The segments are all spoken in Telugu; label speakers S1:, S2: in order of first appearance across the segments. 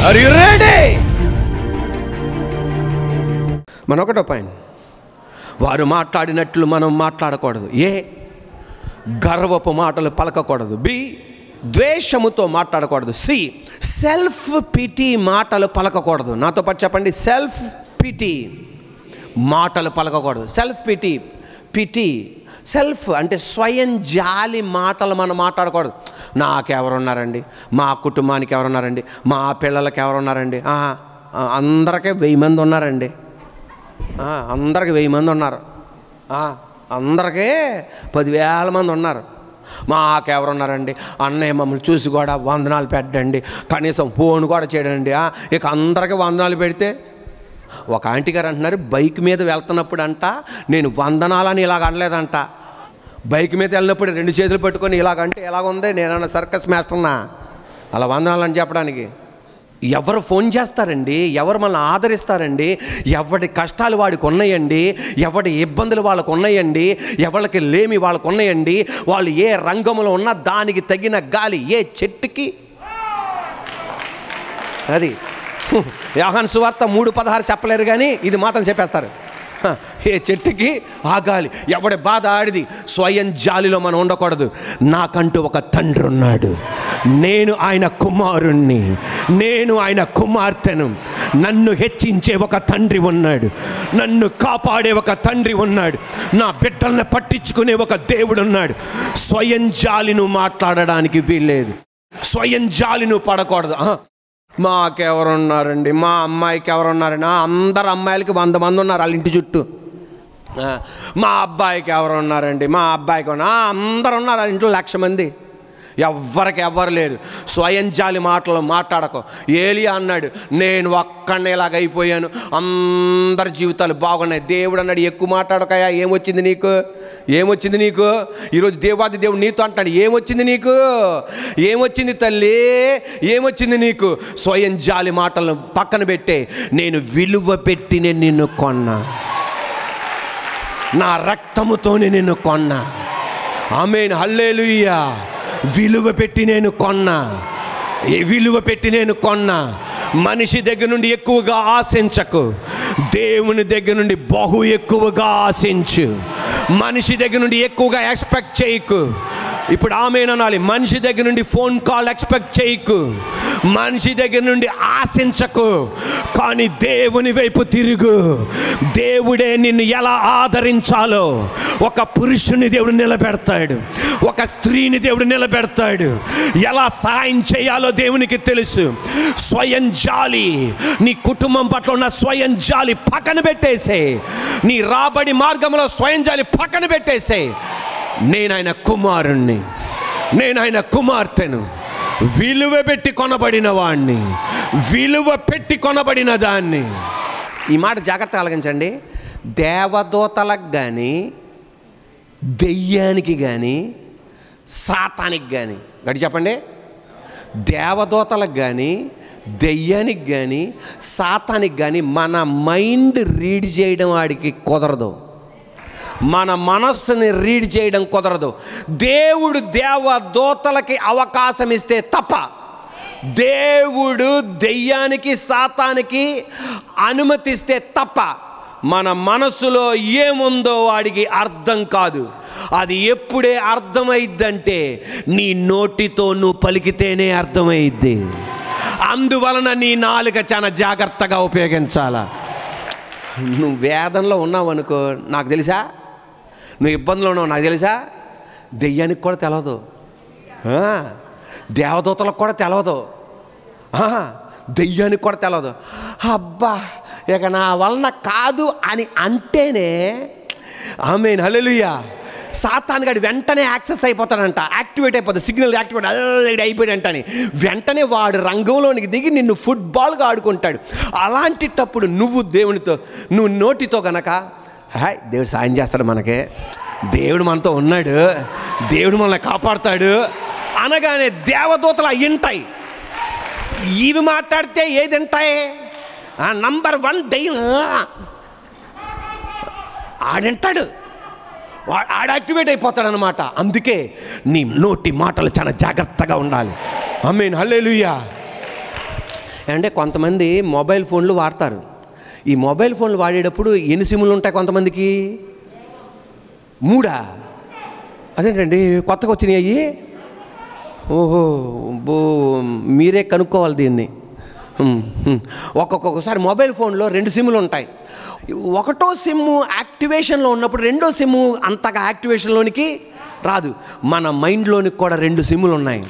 S1: Are you ready? మన ఒకటో పాయింట్, వారు మాట్లాడినట్లు మనం మాట్లాడకూడదు. ఏ, గర్వపు మాటలు పలకకూడదు. బి, ద్వేషముతో మాట్లాడకూడదు. సి, సెల్ఫ్ పిటీ మాటలు పలకకూడదు. నాతో పాటు చెప్పండి, సెల్ఫ్ పిటీ మాటలు పలకకూడదు. సెల్ఫ్ పిటీ సెల్ఫ్ అంటే స్వయం జాలి మాటలు మనం మాట్లాడకూడదు. నాకెవరున్నారండి, మా కుటుంబానికి ఎవరున్నారండి, మా పిల్లలకి ఎవరున్నారండి, అందరికీ 1000 మంది ఉన్నారండి, అందరికి 1000 మంది ఉన్నారు, అందరికీ 10,000 మంది ఉన్నారు, మాకెవరున్నారండి, అన్నయ్య మమ్మల్ని చూసి కూడా వందనాలు పెట్టండి, కనీసం ఫోన్ కూడా చేయడండి, ఇక అందరికీ వందనాలు పెడితే. ఒక ఆంటీ గారు అంటున్నారు, బైక్ మీద వెళ్తున్నప్పుడు అంట నేను వందనాలని ఇలాగ అనలేదంట. బైక్ మీద వెళ్ళినప్పుడు 2 చేతులు పట్టుకొని ఇలాగంటే ఎలాగుంది, నేనన్నా సర్కస్ మేస్తున్నా అలా వందనాలని చెప్పడానికి. ఎవరు ఫోన్ చేస్తారండి, ఎవరు మనల్ని ఆదరిస్తారండి, ఎవరి కష్టాలు వాడికి ఉన్నాయండి, ఎవరి ఇబ్బందులు వాళ్ళకు ఉన్నాయండి, ఎవరికి లేమి వాళ్ళకు ఉన్నాయండి, వాళ్ళు ఏ రంగంలో ఉన్నా దానికి తగిన గాలి ఏ చెట్టుకి. అది యోహాను సువార్త 3:16 చెప్పలేరు కానీ ఇది మాత్రం చెప్పేస్తారు. ఏ చెట్టుకి ఆ గాలి. ఎవడి బాధ ఆడిది. స్వయం జాలిలో మనం ఉండకూడదు. నాకంటూ ఒక తండ్రి ఉన్నాడు, నేను ఆయన కుమారుణ్ణి, నేను ఆయన కుమార్తెను, నన్ను హెచ్చించే ఒక తండ్రి ఉన్నాడు, నన్ను కాపాడే ఒక తండ్రి ఉన్నాడు, నా బిడ్డలను పట్టించుకునే ఒక దేవుడు ఉన్నాడు. స్వయం జాలిను మాట్లాడడానికి వీల్లేదు. స్వయం జాలిను పడకూడదు. మాకెవరున్నారండి, మా అమ్మాయికి ఎవరున్నారండి, అందరు అమ్మాయిలకి 100 మంది ఉన్నారు వాళ్ళ ఇంటి చుట్టూ. మా అబ్బాయికి ఎవరున్నారండి, మా అబ్బాయికి అందరు ఉన్నారు వాళ్ళ ఇంట్లో 1,00,000 మంది. ఎవ్వరికి ఎవ్వరు లేరు. స్వయం జాలి మాటలు మాట్లాడకు. ఏలియా అన్నాడు, నేను ఒక్కడినే ఇలాగైపోయాను, అందరి జీవితాలు బాగున్నాయి. దేవుడు అన్నాడు, ఎక్కువ మాట్లాడకయా, ఏమొచ్చింది నీకు, ఏమొచ్చింది నీకు. ఈరోజు దేవాది దేవుడు నీతో అంటాడు, ఏమొచ్చింది నీకు, ఏమొచ్చింది తల్లి, ఏమొచ్చింది నీకు. స్వయం జాలి మాటలను పక్కన పెట్టే, నేను విలువ పెట్టి నేను నిన్ను కొన్నా, నా రక్తముతోనే నిన్ను కొన్నా. ఆమేన్, హల్లెలూయా. విలువ పెట్టి నేను కొన్నా, విలువ పెట్టి నేను కొన్నా. మనిషి దగ్గర నుండి ఎక్కువగా ఆశించకు, దేవుని దగ్గర నుండి బహు ఎక్కువగా ఆశించు. మనిషి దగ్గర నుండి ఎక్కువగా ఎక్స్పెక్ట్ చేయకు. ఇప్పుడు ఆమేన్ అనాలి. మనిషి దగ్గర నుండి ఫోన్ కాల్ ఎక్స్పెక్ట్ చేయకు, మనిషి దగ్గర నుండి ఆశించకు, కానీ దేవుని వైపు తిరుగు. దేవుడే నిన్ను ఎలా ఆదరించాలో ఒక పురుషుని దేవుడు నిలబెడతాడు, ఒక స్త్రీని దేవుడు నిలబెడతాడు. ఎలా సాయం చేయాలో దేవునికి తెలుసు. స్వయం జాలి, నీ కుటుంబం పట్ల ఉన్న స్వయం జాలి పక్కన పెట్టేసే, నీ రాబడి మార్గంలో స్వయం జాలి పక్కన పెట్టేసే. నేను ఆయన కుమారుణ్ణి, నేను ఆయన కుమార్తెను, విలువ పెట్టి కొనబడిన వాణ్ణి, విలువ పెట్టి కొనబడిన దాన్ని. ఈ మాట జాగ్రత్తగా ఆలకించండి. దేవదూతలకు కానీ, దెయ్యానికి కానీ, సాతానికి కానీ, గట్టి చెప్పండి, దేవదూతలకు కానీ, దెయ్యానికి కానీ, సాతానికి కానీ మన మైండ్ రీడ్ చేయడం వాడికి కుదరదు. మన మనస్సుని రీడ్ చేయడం కుదరదు. దేవుడు దేవదూతలకి అవకాశం ఇస్తే తప్ప, దేవుడు దెయ్యానికి సాతానికి అనుమతిస్తే తప్ప మన మనసులో ఏముందో వాడికి అర్థం కాదు. అది ఎప్పుడే అర్థమైద్దంటే నీ నోటితో నువ్వు పలికితేనే అర్థమైద్ది. అందువలన నీ నాలుక చాలా జాగ్రత్తగా ఉపయోగించాలా. నువ్వు వేదనలో ఉన్నావు అనుకో, నాకు తెలుసా, నువ్వు ఇబ్బందులు ఉన్నావు నాకు తెలుసా, దెయ్యానికి కూడా తెలియదు, దేవదూతలకు కూడా తెలియదు, దెయ్యానికి కూడా తెలియదు. అబ్బా ఇక నా వలన కాదు అని అంటేనే ఆమేన్, హల్లెలూయా. సాతానుగాడు వెంటనే యాక్సెస్ అయిపోతాడంట, యాక్టివేట్ అయిపోతుంది, సిగ్నల్ యాక్టివేట్ అయిపోయాడంటని వెంటనే వాడు రంగంలోనికి దిగి నిన్ను ఫుట్బాల్గా ఆడుకుంటాడు. అలాంటిటప్పుడు నువ్వు దేవునితో, నువ్వు నోటితో గనక హాయ్ దేవుడు సాయం చేస్తాడు, మనకే దేవుడు మనతో ఉన్నాడు, దేవుడు మనల్ని కాపాడుతాడు అనగానే దేవదూతలు వింటాయి. ఇవి మాట్లాడితే ఏది వింటాయి? నంబర్ 1 దెయ్యం ఆడింటాడు, ఆడ యాక్టివేట్ అయిపోతాడు అనమాట. అందుకే నీ నోటి మాటలు చాలా జాగ్రత్తగా ఉండాలి. ఆమేన్, హల్లెలూయా. అంటే కొంతమంది మొబైల్ ఫోన్లు వాడతారు. ఈ మొబైల్ ఫోన్లు వాడేటప్పుడు ఎన్ని సిమ్ములు ఉంటాయి కొంతమందికి? 3. అదేంటండి కొత్తగా వచ్చినాయి అయ్యి? ఓహో, మీరే కనుక్కోవాలి దీన్ని. ఒక్కొక్కసారి మొబైల్ ఫోన్లో 2 సిమ్ములు ఉంటాయి. ఒకటో సిమ్ము యాక్టివేషన్లో ఉన్నప్పుడు రెండో సిమ్ము అంతగా యాక్టివేషన్లోనికి రాదు. మన మైండ్లోనికి కూడా 2 సిమ్ములు ఉన్నాయి.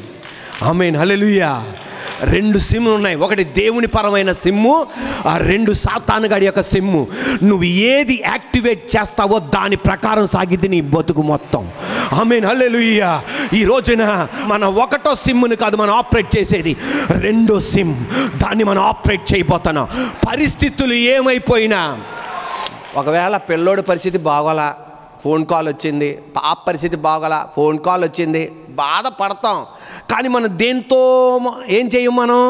S1: ఆమేన్, హల్లెలూయా. 2 సిమ్ములు ఉన్నాయి. ఒకటి దేవుని పరమైన సిమ్ము, ఆ 2 సాతానుగాడి యొక్క సిమ్ము. నువ్వు ఏది యాక్టివేట్ చేస్తావో దాని ప్రకారం సాగిద్ది నీ బతుకు మొత్తం. ఆమేన్, హల్లెలూయా. ఈ రోజున మన ఒకటో సిమ్ముని కాదు మనం ఆపరేట్ చేసేది, 2వ సిమ్. దాన్ని మనం ఆపరేట్ చేయబోతున్నాం. పరిస్థితులు ఏమైపోయినా, ఒకవేళ పిల్లోడి పరిస్థితి బాగోలా, ఫోన్ కాల్ వచ్చింది. పాప పరిస్థితి బాగోలా, ఫోన్ కాల్ వచ్చింది. బాధపడతాం. కానీ మనం దేంతో ఏం చేయం? మనం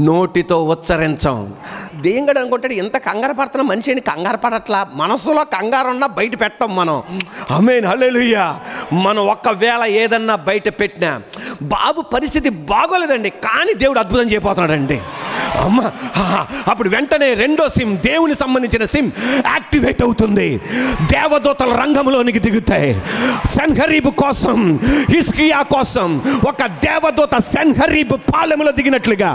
S1: నోటితో ఉచ్చరించాం. దేవుడు అనుకుంటాడు ఎంత కంగారు పడుతున్నా మనిషి అని. కంగారు పడట్లా, మనసులో కంగారు ఉన్నా బయట పెట్టం మనం. ఆమేన్, హల్లెలూయా. మనం ఒక్కవేళ ఏదన్నా బయట పెట్టినా, బాబు పరిస్థితి బాగోలేదండి కానీ దేవుడు అద్భుతం చేయబోతున్నాడండి, అమ్మ, అప్పుడు వెంటనే 2వ సిమ్, దేవుని సంబంధించిన సిమ్ యాక్టివేట్ అవుతుంది. దేవదూతల రంగంలోనికి దిగుతాయి. సెన్హరీబు కోసం, హిజ్కియా కోసం ఒక దేవదూత సెన్హరీబు పాలెములో దిగినట్లుగా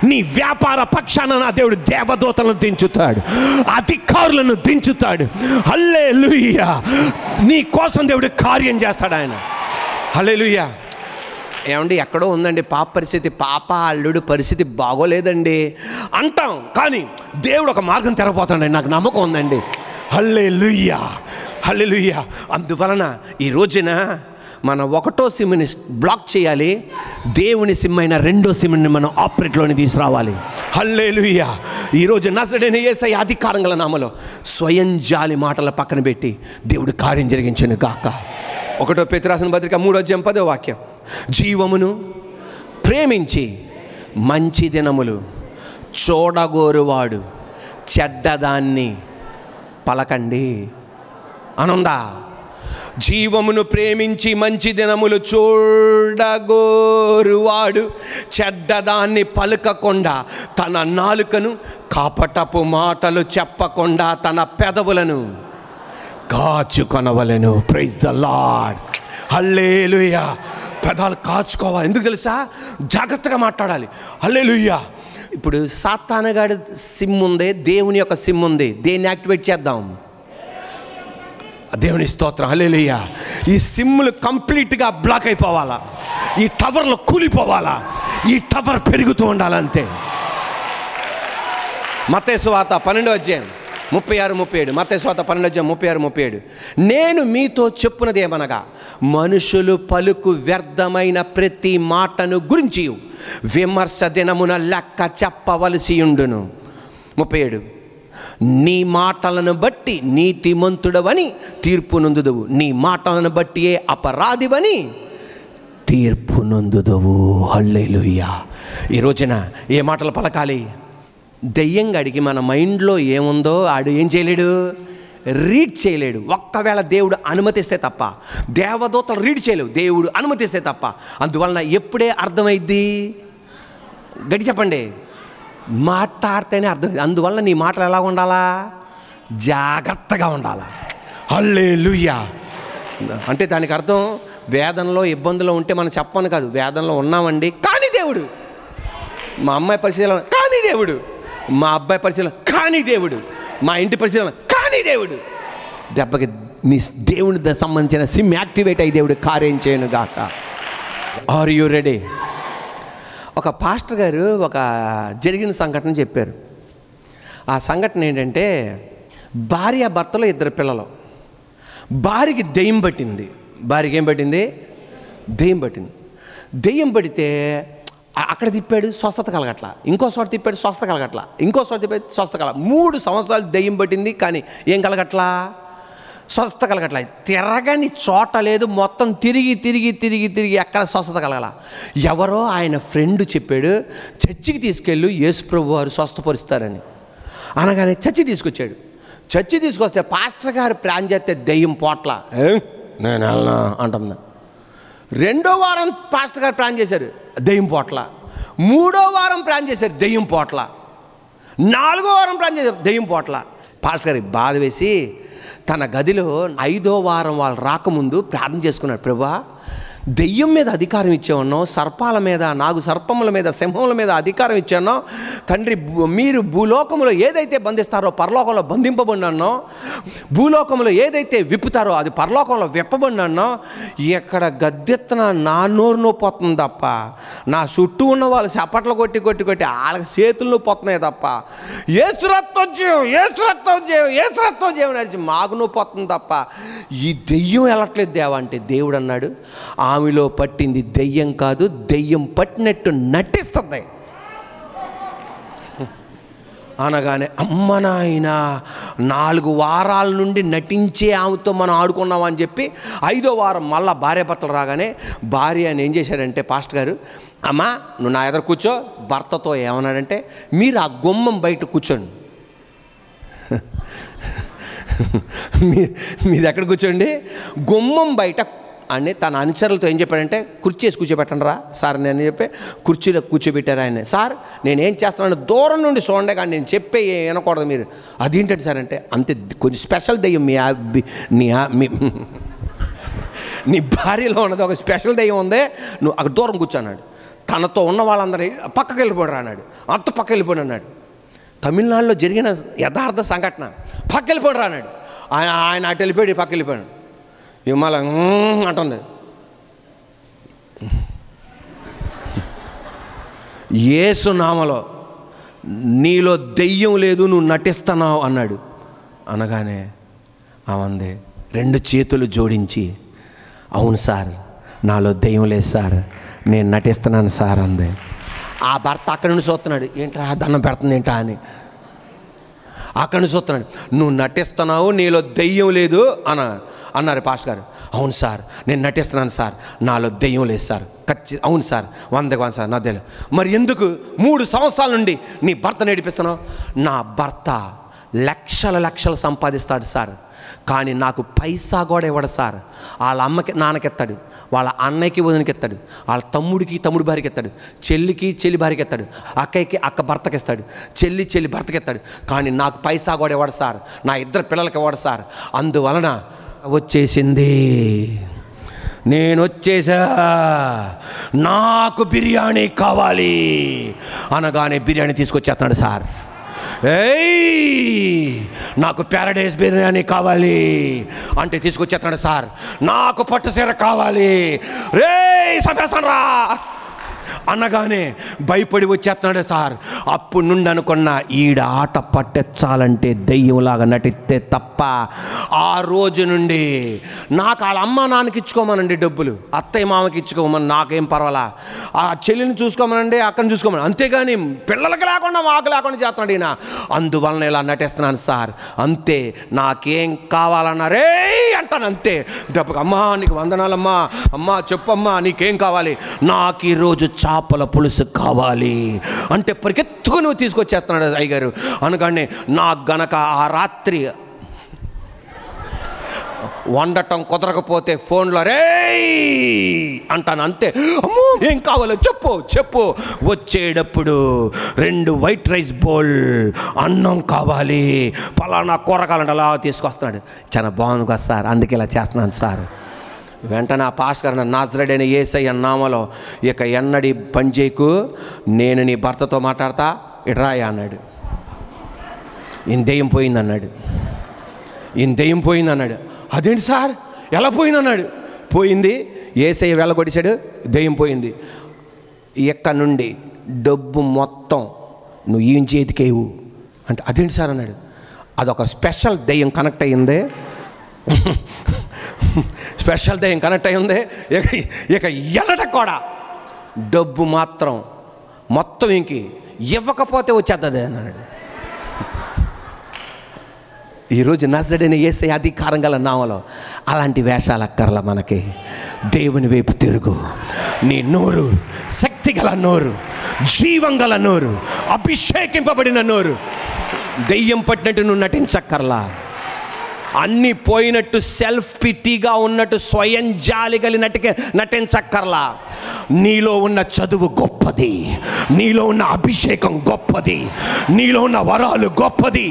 S1: నీ వ్యాపార పక్షాన నా దేవుడు దేవదూతలను దించుతాడు, అధికారులను దించుతాడు. హల్లెలూయా. నీ కోసం దేవుడు కార్యం చేస్తాడు ఆయన. హల్లెలూయా. ఏమండి ఎక్కడో ఉందండి పాప పరిస్థితి, పాప అల్లుడు పరిస్థితి బాగోలేదండి అంటాం. కానీ దేవుడు ఒక మార్గం తెరపోతాడండి, నాకు నమ్మకం ఉందండి. హల్లెలూయా, హల్లెలూయా. అందువలన ఈ రోజున మన ఒకటో సిమ్ని బ్లాక్ చేయాలి. దేవుని సిమ్ అయిన 2వ సిమ్ని మనం ఆపరేట్లోని తీసుకురావాలి. హల్లెలూయా. ఈరోజు నజరేయుడైన యేసయ్య అధికారం గల నామములో స్వయం జాలి మాటల పక్కన పెట్టి దేవుడు కార్యం జరిగించెను గాక. 1 పేతురు రాసిన పత్రిక 3వ అధ్యాయం 10వ వాక్యం, జీవమును ప్రేమించి మంచి దినములు చూడగోరువాడు చెడ్డదాన్ని పలకండి అనుందా? జీవమును ప్రేమించి మంచి దినములు చూడగోరువాడు చెడ్డదాన్ని పలకకుండా తన నాలుకను, కాపటపు మాటలు చెప్పకుండా తన పెదవులను కాచుకొనవలెను. Praise the Lord. హల్లెలూయా. పెదాలు కాచుకోవాలి. ఎందుకు తెలుసా? జాగ్రత్తగా మాట్లాడాలి. హల్లెలూయా. ఇప్పుడు సాతానుగాడి సిమ్ ఉంది, దేవుని యొక్క సిమ్ ఉంది. దేన్ని యాక్టివేట్ చేద్దాం? దేవుని స్తోత్రం. హల్లెలూయా. ఈ సిమ్ములు కంప్లీట్గా బ్లాక్ అయిపోవాలా, ఈ టవర్లో కూలిపోవాలా, ఈ టవర్ పెరుగుతూ ఉండాలంతే. మత్తయి సువార్త 12వ అధ్యాయం 36-37, మత్తయి సువార్త 12వ అధ్యాయం 36-37, నేను మీతో చెప్పున్నది ఏమనగా మనుషులు పలుకు వ్యర్థమైన ప్రతి మాటను గురించి విమర్శ దినమున లెక్క చెప్పవలసి ఉండును. 37, నీ మాటలను బట్టి నీతిమంతుడవని తీర్పు నొందుదువు, నీ మాటలను బట్టియే అపరాధివని తీర్పు నొందుదువు. హల్లెలూయా. ఈ రోజున ఏ మాటలు పలకాలి? దెయ్యంగా అడిగి మన మైండ్లో ఏముందో ఆడు ఏం చేయలేడు, రీడ్ చేయలేడు. ఒక్కవేళ దేవుడు అనుమతిస్తే తప్ప. దేవదూతలు రీడ్ చేయలేవు, దేవుడు అనుమతిస్తే తప్ప. అందువలన ఎప్పుడే అర్థమైద్ది? గట్టి చెప్పండి. మాట్లాడితేనే అర్థమైంది. అందువలన నీ మాటలు ఎలా ఉండాలా? జాగ్రత్తగా ఉండాలా. హల్లెలూయా. అంటే దానికి అర్థం వేదనలో ఇబ్బందులు ఉంటే మనం చెప్పను కాదు, వేదనలో ఉన్నామండి కానీ దేవుడు, మా అమ్మాయి పరిస్థితిలో కానీ దేవుడు, మా అబ్బాయి పరిస్థితిలో కానీ దేవుడు, మా ఇంటి పరిస్థితిలో కానీ దేవుడు, దెబ్బకి మీ దేవుని సంబంధించిన సిమ్ యాక్టివేట్ అయ్యి దేవుడు కార్యం చేయను గాక. Are you ready? ఒక పాస్టర్ గారు ఒక జరిగిన సంఘటన చెప్పారు. ఆ సంఘటన ఏంటంటే, భార్య భర్తలో 2 పిల్లలు. భార్యకి దెయ్యం పట్టింది. భార్యకి ఏం పట్టింది? దెయ్యం పట్టింది. దెయ్యం పడితే అక్కడ తిప్పాడు, స్వస్థత కలగట్లా. ఇంకో చోట తిప్పాడు, స్వస్థత కలగట్లా. ఇంకో చోట తిప్పాడు, స్వస్థత కలగ. 3 సంవత్సరాలు దెయ్యం పట్టింది కానీ ఏం కలగట్లా? స్వస్థత కలగట్లా. తిరగని చోట లేదు, మొత్తం తిరిగి తిరిగి తిరిగి తిరిగి ఎక్కడ స్వస్థత కలగల. ఎవరో ఆయన ఫ్రెండ్ చెప్పాడు, చర్చికి తీసుకెళ్ళు, యేసుప్రభు వారు స్వస్థపరుస్తారని అనగానే చర్చి తీసుకొచ్చాడు. చర్చి తీసుకొస్తే పాస్టర్ గారు ప్లాన్ చేస్తే దెయ్యం పోట్ల. నేను వెళ్ళనా అంటున్నా. 2వ వారం పాస్టర్ గారు ప్లాన్ చేశారు, దెయ్యం పోట్ల. 3వ వారం ప్లాన్ చేశారు, దెయ్యం పోట్ల. 4వ వారం ప్లాన్ చేశారు, దెయ్యం పోట్ల. పాస్టర్ గారికి బాధ వేసి తన గదిలో 5వ వారం వాళ్ళు రాకముందు ప్రార్థన చేసుకున్నాడు. ప్రభువా, దెయ్యం మీద అధికారం ఇచ్చామన్నావు, సర్పాల మీద, నాగు సర్పముల మీద, సింహముల మీద అధికారం ఇచ్చానో తండ్రి. మీరు భూలోకములో ఏదైతే బంధిస్తారో పరలోకంలో బంధింపబడినానో, భూలోకంలో ఏదైతే విప్పుతారో అది పరలోకంలో విప్పబడినానో. ఎక్కడ గద్దెత్తన నా నోరు నొప్పొస్తుంది తప్ప, నా చుట్టూ ఉన్న వాళ్ళు చప్పట్లు కొట్టి కొట్టి కొట్టి వాళ్ళకి చేతులు నొప్పొస్తున్నాయి తప్ప, ఏసురత్వం చేయం, ఏసురత్వం చేయం, ఏసురత్వం చేయం నడిచి మాకు నొప్పొస్తుంది తప్ప ఈ దెయ్యం వెళ్ళట్లేదు దేవా అంటే, దేవుడు అన్నాడు, ఆమెలో పట్టింది దెయ్యం కాదు, దెయ్యం పట్టినట్టు నటిస్తుంది అనగానే, అమ్మ నాయన 4 వారాల నుండి నటించే ఆమెతో మనం ఆడుకున్నామని చెప్పి 5వ వారం మళ్ళా భార్య భర్తలు రాగానే భార్య అని ఏం చేశాడంటే, పాస్టర్ గారు, అమ్మ నువ్వు నా ఎదురు కూర్చో. భర్తతో ఏమన్నాడంటే, మీరు ఆ గుమ్మం బయట కూర్చోండి. మీరు ఎక్కడ కూర్చోండి? గుమ్మం బయట అని తన అనుచరులతో ఏం చెప్పాడంటే, కుర్చీ వేసి కూర్చోబెట్టండి రా సార్ నేను చెప్పి కుర్చీలో కూర్చోబెట్టారు ఆయన. సార్ నేనేం చేస్తున్నాను దూరం నుండి చూడండి, కానీ నేను చెప్పే వినకూడదు మీరు. అదేంటంటే సార్ అంటే, అంతే కొంచెం స్పెషల్ దెయ్యం నీ భార్యలో ఉన్నది ఒక స్పెషల్ దెయ్యం ఉంది, నువ్వు అక్కడ దూరం కూర్చోన్నాడు. తనతో ఉన్న వాళ్ళందరూ పక్కకి వెళ్ళిపోయాడు అన్నాడు. అంత పక్క వెళ్ళిపోయాడు అన్నాడు. తమిళనాడులో జరిగిన యథార్థ సంఘటన. పక్క వెళ్ళిపోయాడు అన్నాడు. ఆయన అటు వెళ్ళిపోయాడు, పక్క వెళ్ళిపోయాడు. విమల అంటుంది. యేసు నామలో నీలో దెయ్యం లేదు, నువ్వు నటిస్తున్నావు అన్నాడు. అనగానే అవంది 2 చేతులు జోడించి, అవును సార్ నాలో దెయ్యం లేదు సార్, నేను నటిస్తున్నాను సార్ అంది. ఆ భర్త అక్కడి నుండి చూస్తున్నాడు, ఏంట్రా దండం పెడుతుంది ఏంటా అని. అక్కడి నుంచి చూస్తున్నాడు, నువ్వు నటిస్తున్నావు, నీలో దెయ్యం లేదు అన్నారు పాస్టర్ గారు. అవును సార్ నేను నటిస్తున్నాను సార్, నాలో దెయ్యం లేదు సార్. అవును సార్ 100% సార్ నా తెలియదు. మరి ఎందుకు 3 సంవత్సరాల నుండి నీ భర్త నడిపిస్తున్నావు? నా భర్త లక్షలు సంపాదిస్తాడు సార్, కానీ నాకు పైసా కూడా ఇవ్వడు సార్. వాళ్ళ అమ్మకి నాన్నకెత్తాడు, వాళ్ళ అన్నయ్యకి వదినకి ఎత్తాడు, వాళ్ళ తమ్ముడికి తమ్ముడు భార్యకి ఎత్తాడు, చెల్లికి చెల్లి భార్యకి ఎత్తాడు, అక్కయ్యకి అక్క భర్తకి ఇస్తాడు, చెల్లి భర్తకి ఎత్తాడు, కానీ నాకు పైసా కూడా ఇవ్వడు సార్, నా 2 పిల్లలకి ఇవ్వడు సార్. అందువలన వచ్చేసింది, నేను వచ్చేసా, నాకు బిర్యానీ కావాలి అనగానే బిర్యానీ తీసుకొచ్చేస్తున్నాడు సార్. నాకు ప్యారడైజ్ బిర్యానీ కావాలి అంటే తీసుకొచ్చేస్తున్నాడు సార్. నాకు పట్టు చీర కావాలి, రే సంపేస్తాను రా అనగానే భయపడి వచ్చేస్తున్నాడు సార్. అప్పుడు నుండి అనుకున్న, ఈడ ఆట పట్టెచ్చాలంటే దెయ్యంలాగా నటిస్తే తప్ప. ఆ రోజు నుండి నాకు వాళ్ళ అమ్మ నాన్నకి ఇచ్చుకోమనండి డబ్బులు, అత్తయ్య మామకి ఇచ్చుకోమని నాకేం పర్వాలా, ఆ చెల్లిని చూసుకోమనండి, అక్కని చూసుకోమని, అంతేగాని పిల్లలకి లేకుండా మాకు లేకుండా చేస్తున్నాడు ఈయన. అందువలన ఇలా నటిస్తున్నాను సార్, అంతే. నాకేం కావాలన్నారే అంటాను అంతే. దెబ్బకి అమ్మా నీకు వందనాలమ్మా, అమ్మా చెప్పమ్మా నీకేం కావాలి? నాకు ఈరోజు చేపల పులుసు కావాలి అంటే పరిగెత్తుకుని నువ్వు తీసుకొచ్చేస్తున్నాడు అయ్యగారు. అనగానే నాకు గనక ఆ రాత్రి వండటం కుదరకపోతే ఫోన్లో రే అంటాను అంతే. అమ్మో ఏం కావాలో చెప్పు. వచ్చేటప్పుడు 2 వైట్ రైస్ బౌల్ అన్నం కావాలి, పలానా కూరగాయలు అలా తీసుకొస్తున్నాడు. చాలా బాగుంది కదా సార్, అందుకే ఇలా చేస్తున్నాను సార్. వెంటనే ఆ పాస్టర్ గారు, నాజరేయుడైన యేసయ్య నామములో ఇక ఎన్నడీ పని చేయకు, నేను నీ భర్తతో మాట్లాడతా, ఇట్రాయా అన్నాడు. ఈయన దెయ్యం పోయిందన్నాడు. అదేంటి సార్ ఎలా పోయిందన్నాడు. పోయింది, యేసయ్య వెళ్ళగొడిచాడు, దెయ్యం పోయింది. ఎక్కడి నుండి డబ్బు మొత్తం నువ్వు ఈయన చేతికేవు అంటే, అదేంటి సార్ అన్నాడు. అదొక స్పెషల్ దెయ్యం కనెక్ట్ అయ్యింది, స్పెషల్ దెయ్యం కనెక్ట్ అయ్యింది. ఇక ఎన్నట కూడా డబ్బు మాత్రం మొత్తం ఇంకి ఇవ్వకపోతే వచ్చేస్తుంది అన్నాడు. ఈరోజు నజరేయుడైన యేసయ్య అధికారం గల నామములో అలాంటి వేషాలు అక్కర్లా మనకి. దేవుని వైపు తిరుగు. నీ నోరు శక్తి గల నోరు, జీవం గల నోరు, అభిషేకింపబడిన నోరు. దెయ్యం పట్టినట్టు నువ్వు నటించక్కర్లా. అన్నీ పోయినట్టు సెల్ఫ్ పిటీగా ఉన్నట్టు స్వయం జాలి కలిగినట్టుగా నటించక్కర్లా. నీలో ఉన్న చదువు గొప్పది, నీలో ఉన్న అభిషేకం గొప్పది, నీలో ఉన్న వరాలు గొప్పది.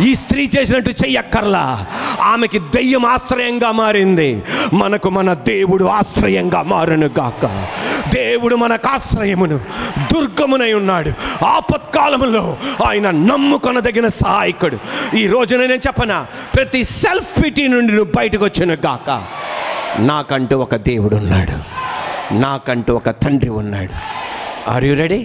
S1: ఈ స్త్రీ చేసినట్టు చెయ్యక్కర్లా. ఆమెకి దెయ్యం ఆశ్రయంగా మారింది, మనకు మన దేవుడు ఆశ్రయంగా మారును గాక. దేవుడు మనకు ఆశ్రయమును దుర్గమునై ఉన్నాడు. ఆపత్కాలములో ఆయన నమ్ముకొనదగిన సహాయకుడు. ఈ రోజున నేను చెప్పనా, ప్రతి సెల్ఫ్ పిటీ నుండి నువ్వు బయటకు వచ్చును గాక. నాకంటూ ఒక దేవుడు ఉన్నాడు, నాకంటూ ఒక తండ్రి ఉన్నాడు. Are you ready?